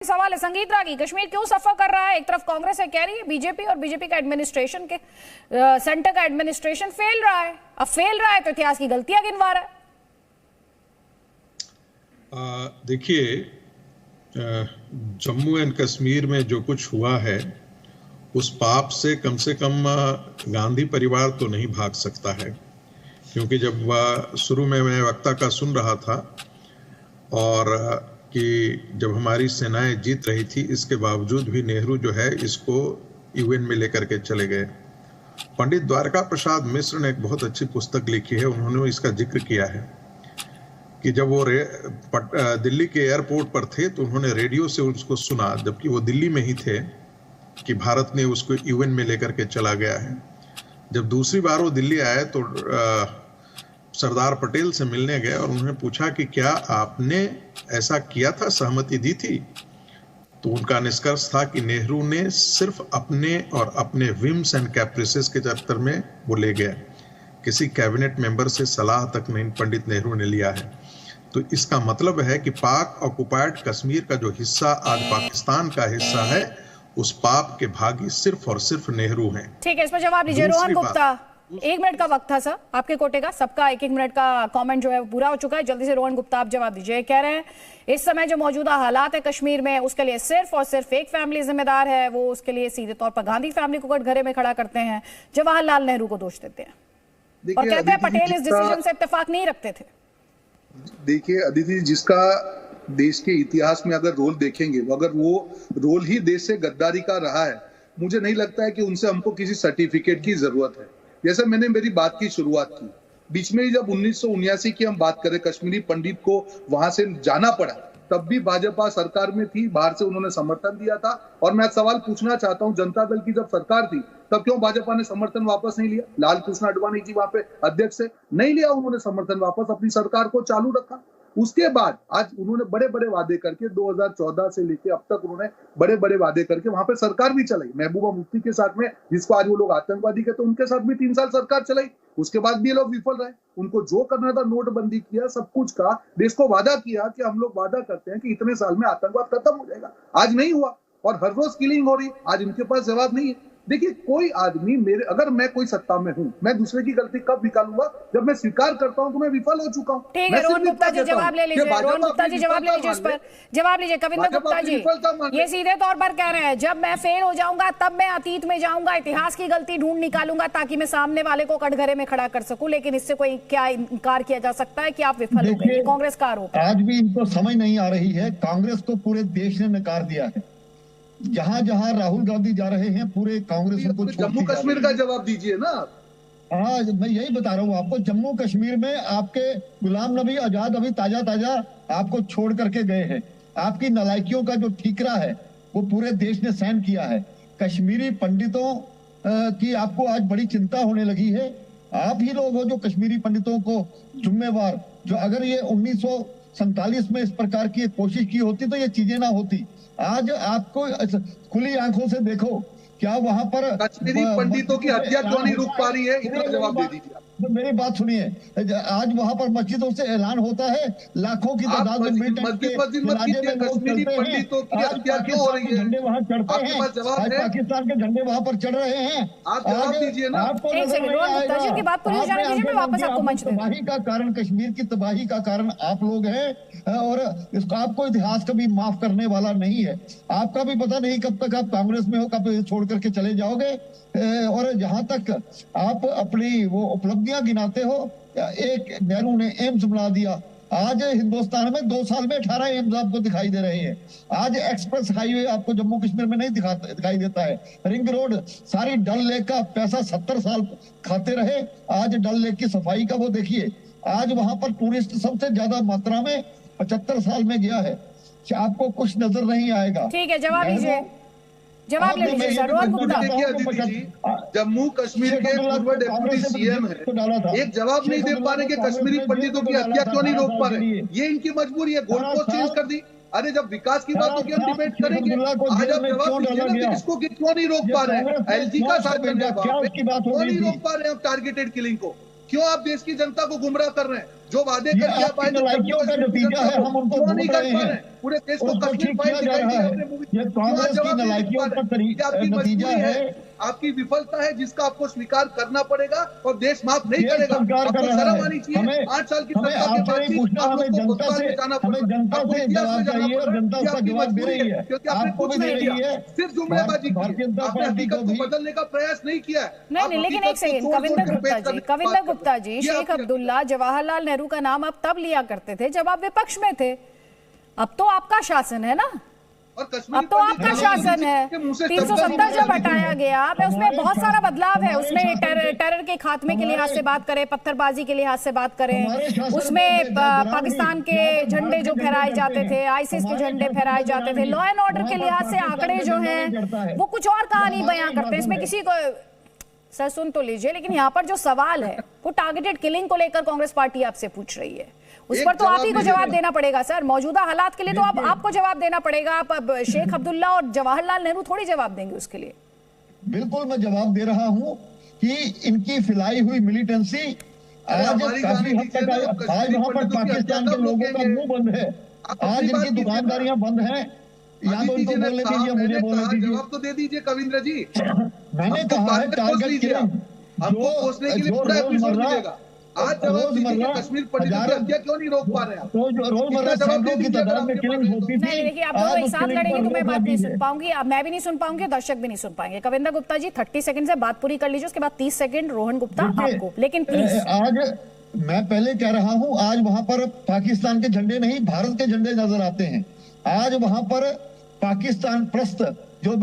सवाल है संगीत रागी, कश्मीर क्यों सफर कर रहा है? एक तरफ कांग्रेस है कह रही है बीजेपी और बीजेपी का एडमिनिस्ट्रेशन के सेंटर का एडमिनिस्ट्रेशन फेल रहा है। अब फेल रहा है तो इतिहास की गलतियां गिनवा रहा है। देखिए, जम्मू एंड कश्मीर में जो कुछ हुआ है उस पाप से कम गांधी परिवार तो नहीं भाग सकता है, क्योंकि जब शुरू में मैं वक्ता का सुन रहा था और कि जब हमारी सेनाएं जीत रही थी इसके बावजूद भी नेहरू जो है इसको यूएन में लेकर के चले गए। पंडित द्वारका प्रसाद मिश्र ने एक बहुत अच्छी पुस्तक लिखी है, उन्होंने इसका जिक्र किया है कि जब वो दिल्ली के एयरपोर्ट पर थे तो उन्होंने रेडियो से उसको सुना, जबकि वो दिल्ली में ही थे, कि भारत ने उसको यूएन में लेकर के चला गया है। जब दूसरी बार वो दिल्ली आए तो सरदार पटेल से मिलने गए और उन्होंने पूछा कि क्या आपने ऐसा किया था, सहमति दी थी? तो उनका निष्कर्ष था कि नेहरू ने सिर्फ अपने और अपने विम्स एंड कैप्रिसेस के चक्कर में वो ले गया, किसी कैबिनेट मेंबर से सलाह तक नहीं पंडित नेहरू ने लिया है। तो इसका मतलब है कि पाक ऑक्युपाइड कश्मीर का जो हिस्सा आज पाकिस्तान का हिस्सा है, उस पाप के भागी सिर्फ और सिर्फ नेहरू हैं। ठीक है, इस पर जवाब दीजिए। रोहन गुप्ता, 1 मिनट का वक्त था सर आपके कोटे का, सबका 1-1 मिनट का कमेंट जो है वो पूरा हो चुका है। जल्दी से रोहन गुप्ता आप जवाब दीजिए। कह रहे हैं इस समय जो मौजूदा हालात है कश्मीर में उसके लिए सिर्फ और सिर्फ एक फैमिली जिम्मेदार है, वो उसके लिए सीधे तौर पर गांधी फैमिली को कटघरे में खड़ा करते हैं, जवाहरलाल नेहरू को दोष देते हैं और कहते हैं पटेल इस डिसीजन से इत्तेफाक नहीं रखते थे। देखिए अदिति, जिसका देश के इतिहास में अगर रोल देखेंगे, अगर वो रोल ही देश से गद्दारी का रहा है, मुझे नहीं लगता है कि उनसे हमको किसी सर्टिफिकेट की जरूरत है। जैसे मैंने मेरी बात की शुरुआत की, बीच में जब 1979 की हम बात करें, कश्मीरी पंडित को वहां से जाना पड़ा, तब भी भाजपा सरकार में थी, बाहर से उन्होंने समर्थन दिया था। और मैं सवाल पूछना चाहता हूं, जनता दल की जब सरकार थी तब क्यों भाजपा ने समर्थन वापस नहीं लिया? लाल कृष्ण आडवाणी जी वहां पे अध्यक्ष से नहीं लिया उन्होंने समर्थन वापस, अपनी सरकार को चालू रखा। उसके बाद आज उन्होंने बड़े बड़े वादे करके 2014 से लेके अब तक उन्होंने बड़े बड़े वादे करके वहां पे सरकार भी चलाई। महबूबा मुफ्ती के साथ में, जिसको आज वो लोग आतंकवादी कहते हैं, उनके साथ भी 3 साल सरकार चलाई। उसके बाद भी ये लोग विफल रहे। उनको जो करना था नोटबंदी किया, सब कुछ का, देश को वादा किया कि हम लोग वादा करते हैं कि इतने साल में आतंकवाद खत्म हो जाएगा। आज नहीं हुआ और हर रोज किलिंग हो रही। आज इनके पास जवाब नहीं है। देखिए, कोई आदमी अगर मैं कोई सत्ता में हूं, मैं दूसरे की गलती कब निकालूंगा? जब मैं स्वीकार करता हूं तो मैं विफल हो चुका हूं। ठीक है, रोहन गुप्ता जी जवाब ले लीजिए। रोहन गुप्ता जी जवाब ले लीजिए, इस पर जवाब लीजिए। कविंदर गुप्ता जी ये सीधे तौर पर कह रहे हैं जब मैं फेल हो जाऊंगा तब मैं अतीत में जाऊंगा, इतिहास की गलती ढूंढ निकालूंगा ताकि मैं सामने वाले को कटघरे में खड़ा कर सकूं। लेकिन इससे कोई क्या इनकार किया जा सकता है कि आप विफल हो गए? कांग्रेस का आरोप है। आज भी इनको समझ नहीं आ रही है। कांग्रेस को पूरे देश ने नकार दिया है। जहां जहां राहुल गांधी जा रहे हैं पूरे कांग्रेस को जम्मू कश्मीर का जवाब दीजिए ना। हाँ, मैं यही बता रहा हूँ आपको। जम्मू कश्मीर में आपके गुलाम नबी आजाद अभी ताजा आपको छोड़ करके गए हैं। आपकी नालायकियों का जो ठीकरा है वो पूरे देश ने सहन किया है। कश्मीरी पंडितों की आपको आज बड़ी चिंता होने लगी है। आप ही लोग हो जो कश्मीरी पंडितों को जिम्मेवार, जो अगर ये 1947 में इस प्रकार की कोशिश की होती तो ये चीजें ना होती। आज आपको खुली आंखों से देखो, क्या वहां पर कश्मीरी पंडितों की हत्या क्यों नहीं रुक पा रही है? इतना जवाब दे दीजिए। मेरी बात सुनिए, आज वहां पर मस्जिदों से ऐलान होता है, लाखों की तादाद में कश्मीरी पंडितों की हत्या क्यों हो रही है? झंडे वहां चढ़ते हैं, आज पाकिस्तान के झंडे वहां पर चढ़ रहे हैं। आप जवाब दीजिए ना। तबाही का कारण, कश्मीर की तबाही का कारण आप लोग हैं और इसको आपको इतिहास कभी माफ करने वाला नहीं है। आपका भी पता नहीं कब तक आप कांग्रेस में हो, कब छोड़ करके चले जाओगे। और जहां तक आप अपनी वो उपलब्धियां गिनाते हो, एक नेहरू ने एम्स बना दिया। आज हिंदुस्तान में 2 साल में 18 एम्स आपको दिखाई दे रहे हैं। आज एक्सप्रेस हाईवे आपको जम्मू कश्मीर में नहीं दिखाई देता है। रिंग रोड, सारी डल लेक का पैसा 70 साल खाते रहे। आज डल लेक की सफाई का वो देखिए। आज वहां पर टूरिस्ट सबसे ज्यादा मात्रा में 75 साल में गया है। आपको कुछ नजर नहीं आएगा। ठीक है, जवाब दीजिए। जवाब ले लीजिए सर। रोहन गुप्ता, जम्मू कश्मीर के पूर्व डिप्टी सीएम है, एक जवाब नहीं दे पा रहे कि कश्मीरी पंडितों की हत्या क्यों नहीं रोक पा रहे। ये इनकी मजबूरी है। गोल पोस्ट चेंज कर दी। अरे जब विकास की बात होगी हम डिबेट करेंगे। आज आप जवाब दीजिए ना, इसको क्यों नहीं रोक पा रहे हैं? एलजी का साथ क्यों नहीं रोक पा रहे हैं टारगेटेड किलिंग को? क्यों आप देश की जनता को गुमराह कर रहे हैं? जो वादे ये करके आप आपकी नलायकियों का नतीजा है, हम उनको क्यों नहीं ढूंढ कर रहे पा हैं, रहे? पूरे देश को उसको कश्मीर ठीक फाइल किया जा दिखाई रहा दी है। आपने मूवी। ये कांग्रेस की नलायकियों का नतीजा है, आपकी विफलता है जिसका आपको स्वीकार करना पड़ेगा और देश माफ नहीं ये करेगा। सरकार कर आपको रहा शर्म है। आनी चाहिए। हमें 8 साल की हमें सत्ता के आपसे बाद नहीं भी पूछना, आप हमें लोग को जनता भूतकाल से में जाना पड़ हमें रहा है। जनता आपको से इतिहास में जवाब जाना चाहिए पड़ और रहा है। जनता ये उसका आपकी जवाब दे मजबूरी रही है है, क्योंकि आपने आपको कुछ भी दे नहीं रही किया, है। सिर्फ जुमलेबाजी की भारतीय है। जनता आपने पार्टी को हकीकत को भी बदलने का प्रयास नहीं किया है। नहीं, लेकिन एक सेकंड, कविंदर गुप्ता जी, कविंदर गुप्ता जी, शेख अब्दुल्ला, जवाहरलाल नेहरू का नाम आप तब लिया करते थे जब आप विपक्ष में थे। अब तो आपका शासन है ना, अब तो आपका शासन है। 370 जब हटाया गया, मैं उसमें बहुत सारा बदलाव है। उसमें टेरर के खात्मे के लिहाज से बात करें, पत्थरबाजी के लिहाज से बात करें, उसमें पाकिस्तान के झंडे जो फहराए जाते थे, आईसिस के झंडे फहराए जाते थे, लॉ एंड ऑर्डर के लिहाज से आंकड़े जो हैं वो कुछ और कहानी बयां करते हैं। इसमें किसी को, सर सुन तो लीजिए, लेकिन यहाँ पर जो सवाल है वो टारगेटेड किलिंग को लेकर कांग्रेस पार्टी आपसे पूछ रही है, उस पर तो आप ही को जवाब देना पड़ेगा सर। मौजूदा हालात के लिए तो आपको जवाब देना पड़ेगा। आप अब शेख अब्दुल्ला और जवाहरलाल नेहरू थोड़ी जवाब देंगे उसके लिए। बिल्कुल मैं जवाब दे रहा हूं कि इनकी फैलाई हुई मिलिटेंसी आज काफी हद तक, आज वहां पर पाकिस्तान के लोगों का मुंह बंद है, आज इनकी दुकानदारियां बंद हैं। या तो उनको बोलने दीजिए, मुझे बोलने दीजिए। जवाब तो दे दीजिए कविंद्र जी। मैंने कहा है टारगेट किलिंग, हमको पोषने के लिए पूरा एपिसोड मिलेगा। आज जवाब दीजिए, कश्मीर पंडितों की हत्या क्यों नहीं रोक पा रहे आप? रोजमर्रा सैकड़ों की तादाद में किलिंग होती थी। नहीं, देखिए आप दोनों एक साथ लड़ेंगे तो मैं बात नहीं सुन पाऊंगी, मैं भी नहीं सुन पाऊंगी, दर्शक भी नहीं सुन पाएंगे। कविंदर गुप्ता जी 30 सेकंड से बात पूरी कर लीजिए, उसके बाद 30 सेकंड रोहन गुप्ता आपको, लेकिन प्लीज। आज मैं पहले कह रहा हूं, आज वहां पर पाकिस्तान के झंडे नहीं, भारत के झंडे नजर आते हैं। आज वहां पर पाकिस्तान प्रस्त जो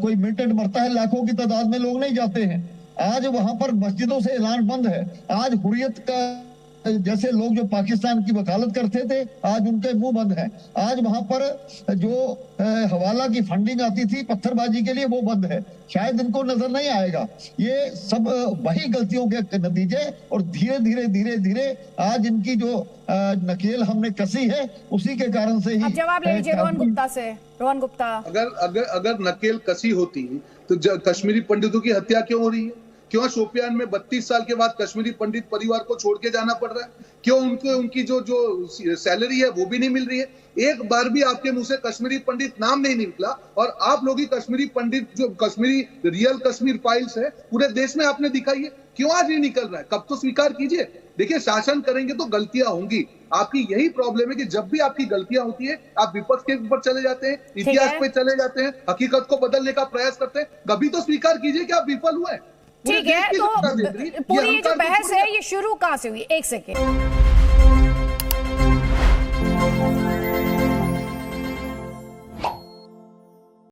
कोई मिलिटेंट मरता है, लाखों की तादाद में लोग नहीं जाते हैं। आज वहां पर मस्जिदों से ऐलान बंद है। आज हुर्रियत का जैसे लोग जो पाकिस्तान की वकालत करते थे, आज उनके मुंह बंद है। आज वहां पर जो हवाला की फंडिंग आती थी पत्थरबाजी के लिए, वो बंद है। शायद इनको नजर नहीं आएगा। ये सब वही गलतियों के नतीजे, और धीरे धीरे धीरे धीरे आज इनकी जो नकेल हमने कसी है, उसी के कारण से ही। अब जवाब ले लीजिए रोहन गुप्ता से। रोहन गुप्ता, अगर नकेल कसी होती तो कश्मीरी पंडितों की हत्या क्यों हो रही है? क्यों शोपियान में 32 साल के बाद कश्मीरी पंडित परिवार को छोड़ के जाना पड़ रहा है? क्यों उनकी जो सैलरी है वो भी नहीं मिल रही है? एक बार भी आपके मुंह से कश्मीरी पंडित नाम नहीं निकला, और आप लोग ही कश्मीरी पंडित, जो कश्मीरी रियल कश्मीर फाइल्स है पूरे देश में आपने दिखाई है। क्यों आज नहीं निकल रहा है? कब तो स्वीकार कीजिए। देखिए, शासन करेंगे तो गलतियां होंगी। आपकी यही प्रॉब्लम है कि जब भी आपकी गलतियां होती है आप विपक्ष के ऊपर चले जाते हैं, इतिहास पे चले जाते हैं, हकीकत को बदलने का प्रयास करते हैं। कभी तो स्वीकार कीजिए कि आप विफल हुए। ठीक है, तो पूरी जो बहस है ये शुरू कहां से हुई? एक सेकेंड।